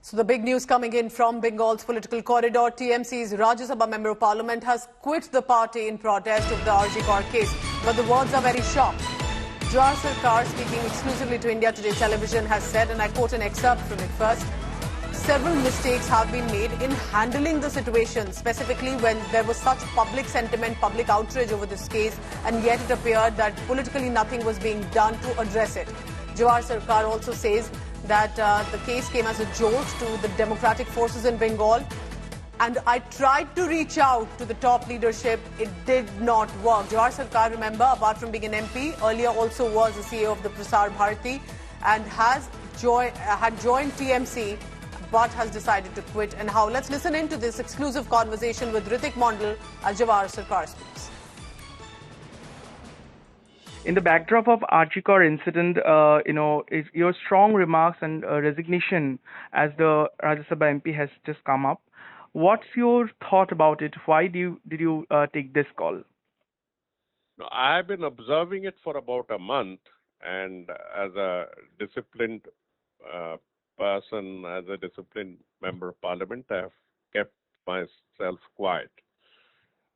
So the big news coming in from Bengal's political corridor, TMC's Rajya Sabha Member of Parliament has quit the party in protest of the Sircar case. But the words are very sharp. Jawahar Sircar, speaking exclusively to India Today television, has said, and I quote an excerpt from it first, several mistakes have been made in handling the situation, specifically when there was such public sentiment, public outrage over this case, and yet it appeared that politically nothing was being done to address it. Jawahar Sircar also says that the case came as a jolt to the democratic forces in Bengal. And I tried to reach out to the top leadership. It did not work. Jawahar Sircar, remember, apart from being an MP, earlier also was the CEO of the Prasar Bharti and had joined TMC but has decided to quit. And how? Let's listen into this exclusive conversation with Ritik Mondal as Jawahar Sircar speaks. In the backdrop of Sircar incident, is your strong remarks and resignation as the Rajya Sabha MP has just come up. What's your thought about it? Why did you take this call? No, I've been observing it for about a month, and as a disciplined person, as a disciplined member of Parliament, I have kept myself quiet.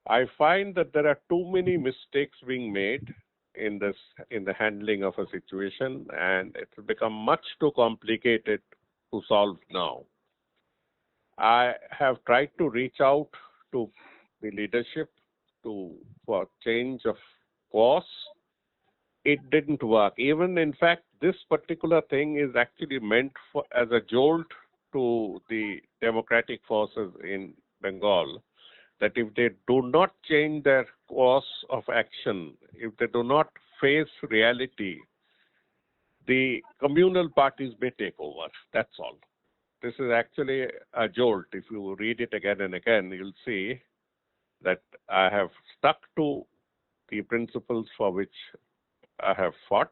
I find that there are too many mistakes being made in the handling of a situation, and it's become much too complicated to solve now. I have tried to reach out to the leadership for change of course. It didn't work. Even in fact, this particular thing is actually meant as a jolt to the democratic forces in Bengal, that if they do not change their course of action, if they do not face reality, the communal parties may take over. That's all. This is actually a jolt. If you read it again and again, you'll see that I have stuck to the principles for which I have fought.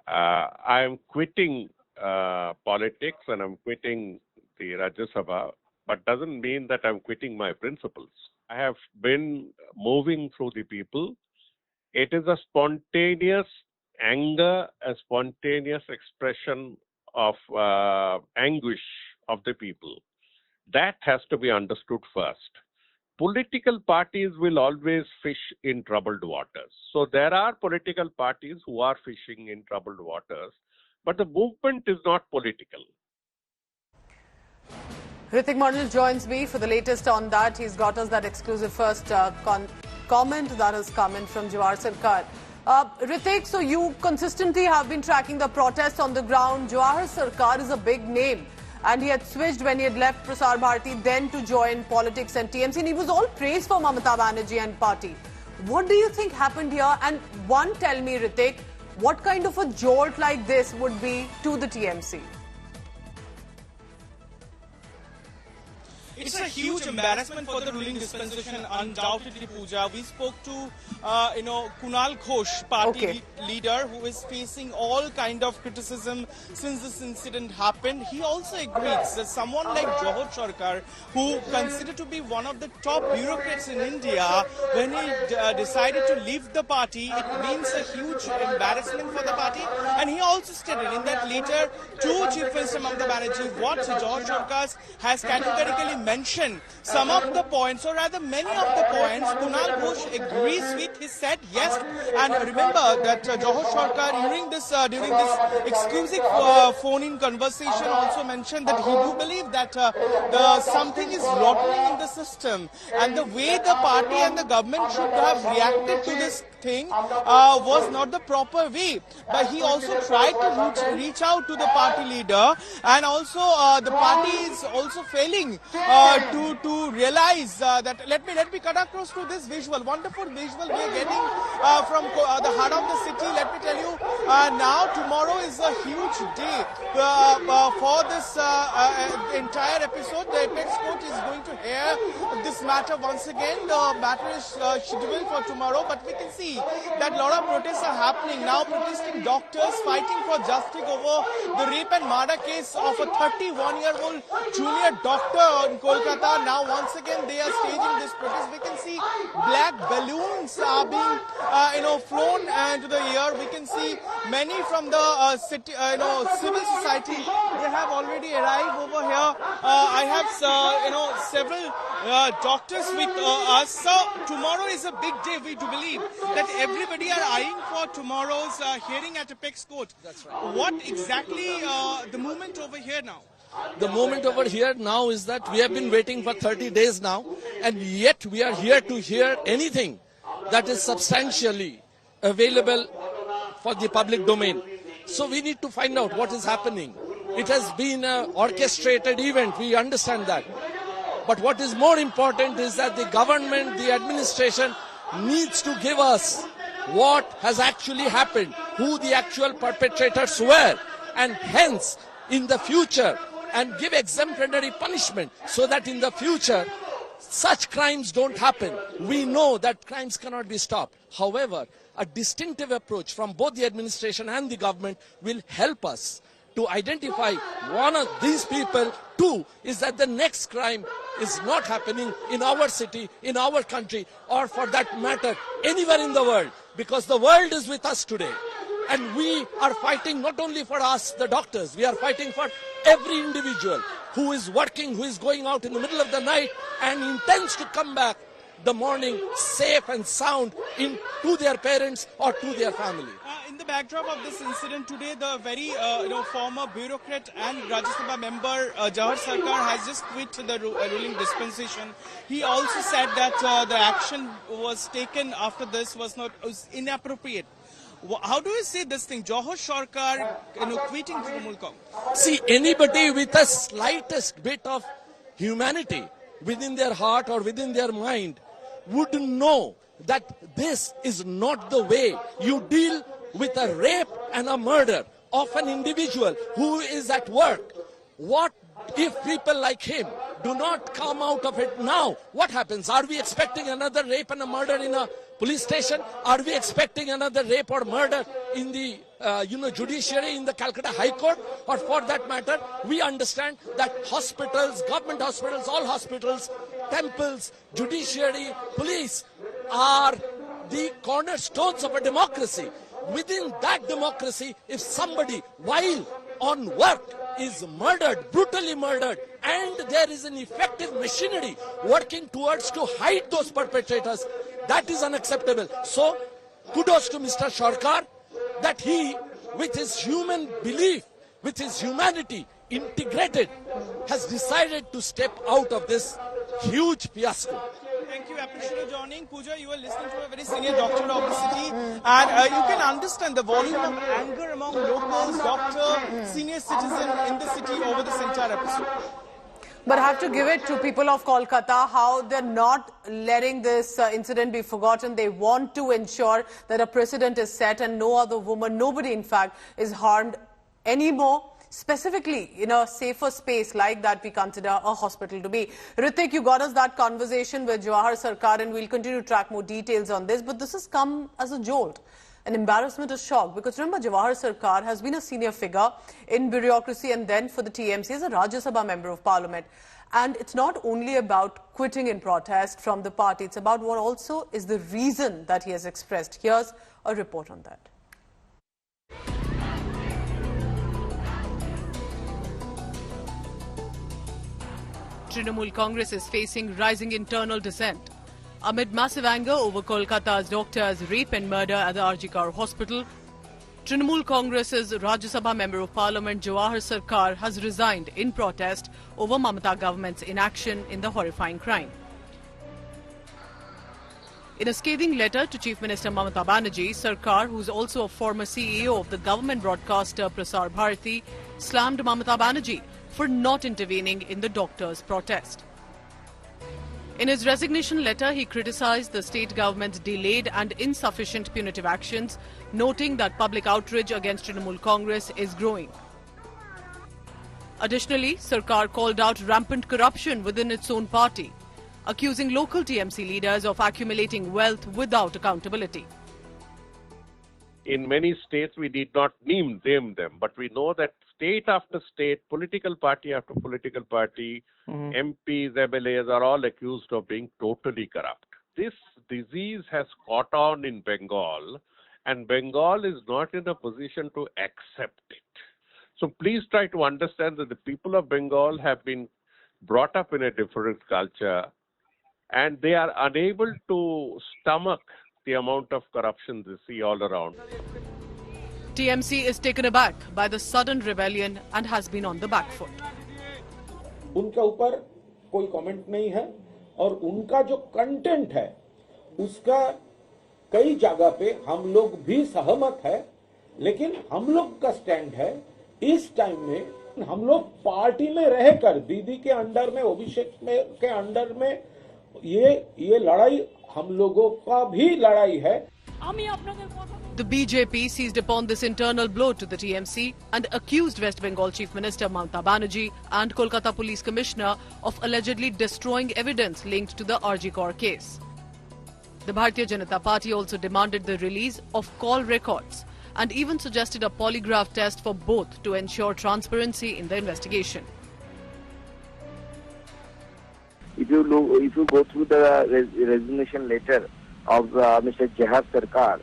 I am quitting politics and I'm quitting the Rajya Sabha, but doesn't mean that I'm quitting my principles. I have been moving through the people. It is a spontaneous anger, a spontaneous expression of anguish of the people. That has to be understood first. Political parties will always fish in troubled waters. So there are political parties who are fishing in troubled waters, but the movement is not political. Ritik Mondal joins me for the latest on that. He's got us that exclusive first comment that has come in from Jawahar Sircar. Ritik, so you consistently have been tracking the protests on the ground. Jawahar Sircar is a big name, and he had switched when he had left Prasar Bharti, then to join politics and TMC, and he was all praised for Mamata Banerjee and party. What do you think happened here? And one, tell me, Ritik, what kind of a jolt like this would be to the TMC? It's a huge embarrassment for the ruling dispensation, undoubtedly, Pooja. We spoke to, Kunal Ghosh, party leader, who is facing all kind of criticism since this incident happened. He also agrees that someone like Jawahar Sircar, who considered to be one of the top bureaucrats in India, when he decided to leave the party, it means a huge embarrassment for the party. And he also stated in that letter to Chief Minister Mamata Banerjee what Jawahar Sircar has categorically mentioned some of the points, or rather many of the points, Kunal Ghosh agrees with. He said yes, and remember that Jawahar Sircar during this exclusive phone-in conversation also mentioned that he do believe that something is rotten in the system, and the way the party and the government should have reacted to this thing was not the proper way. But he also tried to reach out to the party leader, and also the party is also failing to realize that. Let me cut across to this visual, wonderful visual we are getting from the heart of the city. Let me tell you, now tomorrow is a huge day for this entire episode. The Apex Court is going to hear this matter once again. The matter is scheduled for tomorrow, but we can see see that a lot of protests are happening now, protesting doctors fighting for justice over the rape and murder case of a 31-year-old junior doctor in Kolkata. Now once again they are staging this protest. We can see black balloons are being flown into the air. We can see many from the city, civil society. They have already arrived over here. I have several doctors with us. So tomorrow is a big day. We do believe that everybody are eyeing for tomorrow's hearing at Apex Court. That's right. What exactly the movement over here now? The moment over here now is that we have been waiting for 30 days now, and yet we are here to hear anything that is substantially available for the public domain. So we need to find out what is happening. It has been an orchestrated event, we understand that. But what is more important is that the government, the administration needs to give us what has actually happened, who the actual perpetrators were, and hence in the future, and give exemplary punishment so that in the future such crimes don't happen. We know that crimes cannot be stopped. However, a distinctive approach from both the administration and the government will help us to identify one of these people. Two is that the next crime is not happening in our city, in our country, or for that matter, anywhere in the world, because the world is with us today. And we are fighting not only for us, the doctors, we are fighting for every individual who is working, who is going out in the middle of the night and intends to come back the morning safe and sound to their parents or to their family. In the backdrop of this incident today, the very former bureaucrat and Rajya Sabha member Jawahar Sircar has just quit the ruling dispensation. He also said that the action was taken after this was inappropriate. How do you say this thing? Jawahar Sircar quitting Trinamool Congress? See, anybody with the slightest bit of humanity within their heart or within their mind would know that this is not the way you deal with a rape and a murder of an individual who is at work. What if people like him do not come out of it now? What happens? Are we expecting another rape and a murder in a police station? Are we expecting another rape or murder in the judiciary, in the Calcutta High Court? Or for that matter, we understand that hospitals, government hospitals, all hospitals, temples, judiciary, police are the cornerstones of a democracy. Within that democracy, if somebody, while on work, is murdered, brutally murdered, and there is an effective machinery working towards to hide those perpetrators, that is unacceptable. So, kudos to Mr. Sircar that he, with his human belief, with his humanity integrated, has decided to step out of this huge fiasco. Thank you. Appreciate you joining. Pooja, you are listening to a very senior doctor of the city, and you can understand the volume of anger among locals, doctor, senior citizen in the city over this entire episode. But I have to give it to people of Kolkata how they're not letting this incident be forgotten. They want to ensure that a precedent is set and no other woman, nobody in fact, is harmed anymore. Specifically in a safer space like that we consider a hospital to be. Ritik, you got us that conversation with Jawahar Sircar, and we'll continue to track more details on this. But this has come as a jolt, an embarrassment, a shock. Because remember, Jawahar Sircar has been a senior figure in bureaucracy and then for the TMC as a Rajya Sabha member of parliament. And it's not only about quitting in protest from the party, it's about what also is the reason that he has expressed. Here's a report on that. Trinamool Congress is facing rising internal dissent. Amid massive anger over Kolkata's doctor's rape and murder at the Arjikar hospital, Trinamool Congress's Rajya Sabha member of parliament Jawahar Sircar has resigned in protest over Mamata government's inaction in the horrifying crime. In a scathing letter to Chief Minister Mamata Banerjee, Sircar, who's also a former CEO of the government broadcaster Prasar Bharti, slammed Mamata Banerjee for not intervening in the doctors' protest. In his resignation letter, he criticized the state government's delayed and insufficient punitive actions, noting that public outrage against Trinamool Congress is growing. Additionally, Sircar called out rampant corruption within its own party, accusing local TMC leaders of accumulating wealth without accountability. In many states, we did not name them, but we know that state after state, political party after political party, MPs, MLAs are all accused of being totally corrupt. This disease has caught on in Bengal, and Bengal is not in a position to accept it. So please try to understand that the people of Bengal have been brought up in a different culture, and they are unable to stomach the amount of corruption they see all around. TMC is taken aback by the sudden rebellion and has been on the back foot. उनके ऊपर कोई comment नहीं है और उनका जो content है उसका कई जगह पे हम लोग भी सहमत है, लेकिन हम लोग का स्टैंड है इस टाइम में हम लोग पार्टी में रहकर दीदी के अंडर में, अभिषेक के अंडर में ये लड़ाई हम लोगों का भी लड़ाई है. The BJP seized upon this internal blow to the TMC and accused West Bengal Chief Minister Mamata Banerjee and Kolkata Police Commissioner of allegedly destroying evidence linked to the RG Kaur case. The Bharatiya Janata Party also demanded the release of call records and even suggested a polygraph test for both to ensure transparency in the investigation. If you go through the resignation letter of Mr. Jawahar Sircar,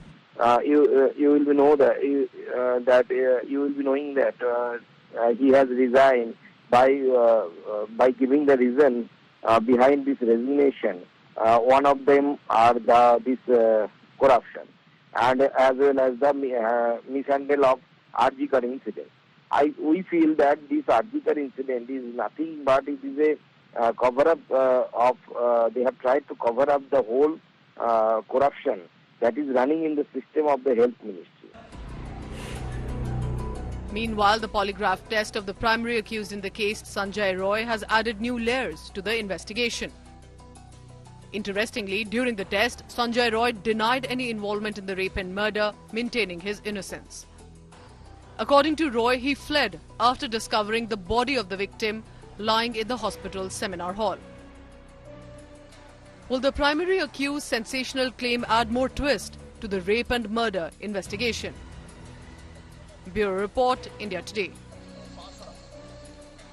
you will be know that you will be knowing that he has resigned by giving the reason behind this resignation. One of them are this corruption, and as well as the mishandle of RG Kaur incident. We feel that this RG Kaur incident is nothing but it is a cover-up they have tried to cover up the whole corruption that is running in the system of the health ministry. Meanwhile, the polygraph test of the primary accused in the case, Sanjay Roy, has added new layers to the investigation. Interestingly, during the test, Sanjay Roy denied any involvement in the rape and murder, maintaining his innocence. According to Roy, he fled after discovering the body of the victim lying in the hospital seminar hall. Will the primary accused's sensational claim add more twist to the rape and murder investigation? Bureau Report, India Today.